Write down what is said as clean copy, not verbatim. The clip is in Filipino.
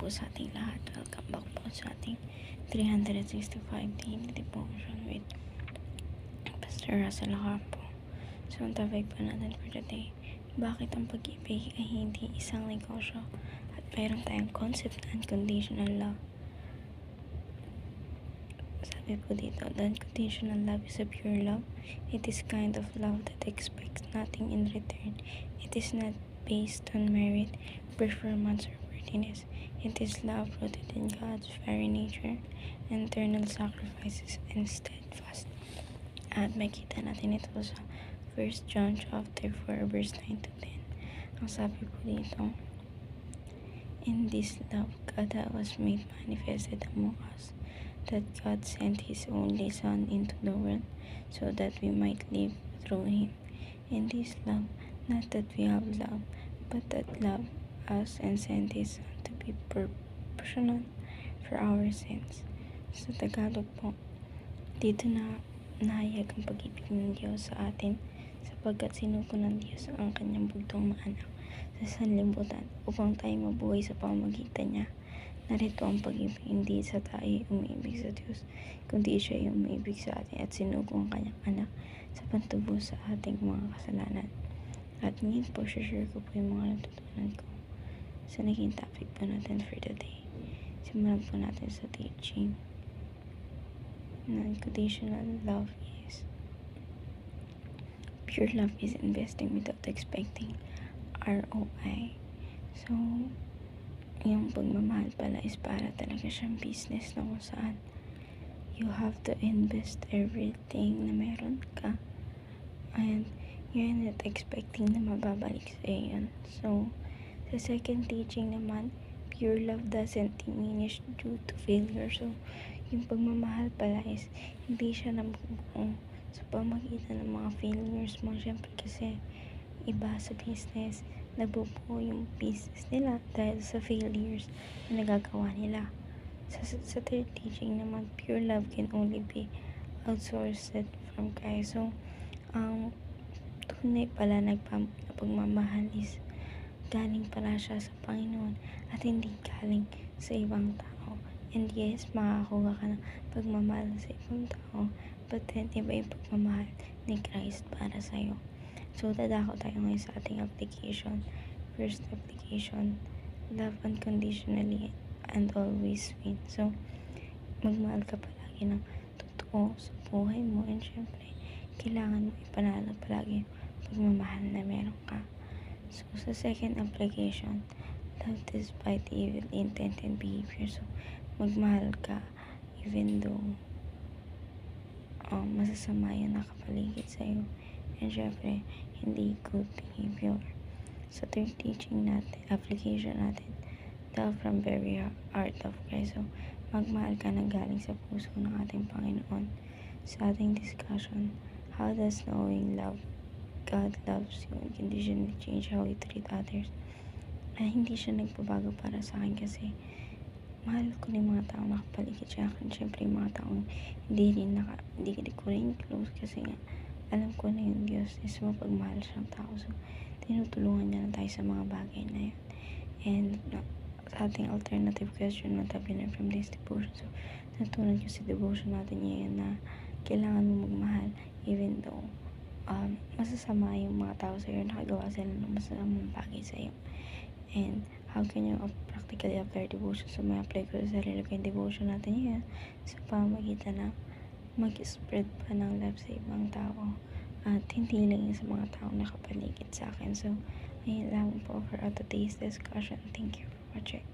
po sa ating lahat. Welcome back po sa ating 365 daily devotion with Pastor Russell Harpo. So, ang topic pa natin for today, bakit ang pag-ibig ay hindi isang negosyo at mayroon tayong concept na unconditional love. Sabi po dito, the unconditional love is a pure love. It is kind of love that expects nothing in return. It is not based on merit, performance, or worthiness. It is love rooted in God's very nature, eternal sacrifices, and steadfast. At makita natin ito sa 1 John chapter 4 verse 9 to 10. Ang sabi po dito, in this love, God was made manifested among us, that God sent His only Son into the world, so that we might live through Him. In this love, not that we have love, but that love us and sent His Son to be proportional for our sins. Sa Tagalog po, dito na nahayag ang pag-ibig ng Diyos sa atin, sapagkat sinuko ng Diyos ang kanyang bugtong na anak sa sanlibutan upang tayo mabuhay sa pamamagitan niya. Narito ang pag-ibig, hindi sa tayo umiibig sa Diyos, kundi siya yung umiibig sa atin at sinuko ang kanyang anak sa pantubos sa ating mga kasalanan. At ngayon po, share ko po yung mga natutunan ko sa naging topic po natin for today. Simulan po natin sa teaching na unconditional love is pure love is investing without expecting ROI. So, yung pagmamahal pala is para talaga siyang business na kung saan you have to invest everything na meron ka and you're not expecting na mababalik sa iyo. So, sa second teaching naman, pure love doesn't diminish due to failure. So, yung pagmamahal pala is hindi siya nabubuo sa pamagitan ng mga failures mo. Siyempre kasi iba sa business, nabubuo yung business nila dahil sa failures na nagagawa nila. Sa third teaching naman, pure love can only be outsourced from Christ. So, ang tunay pala na pagmamahal is galing pala siya sa Panginoon at hindi galing sa ibang tao. And yes, makakuha ka ng pagmamahal sa ibang tao, but then iba yung pagmamahal ni Christ para sa'yo. So, dadako tayo ngayon sa ating application. First application, love unconditionally and always win. So, magmahal ka palagi ng totoo sa buhay mo, and syempre, kailangan mo ipanalo palagi yung pagmamahal na meron ka. So, sa second application, love despite evil intent and behavior. So, magmahal ka even though masasama yung nakapaligid sa'yo. And syempre, hindi good behavior. Sa third teaching natin, application natin, love from very heart of Christ. So, magmahal ka na galing sa puso ng ating Panginoon. Sa ating discussion, how does knowing love God loves you unconditionally change how you treat others? Hindi siya nagbabago para sa akin kasi mahal ko na yung mga taong nakapaligid sa akin. Siyempre yung mga taong hindi ko rin close kasi nga alam ko na yung Diyos is mapagmahal siyang tao. So, tinutulungan niya na tayo sa mga bagay na yun. And sa ating alternative question na tabi na from this devotion. So, natutunan ko sa devotion natin ngayon na kailangan mo magmahal even though masasama yung mga tao sa'yo, nakagawa sila ng masamang bagay sa'yo. And how can you practically apply devotion? So, may apply ko sa sarili ko yung devotion natin yan sa pamamagitan na mag-spread pa ng love sa ibang tao at hindi lang yung sa mga taong nakapaligid sa akin. So, ayun lang po for today's discussion. Thank you for watching.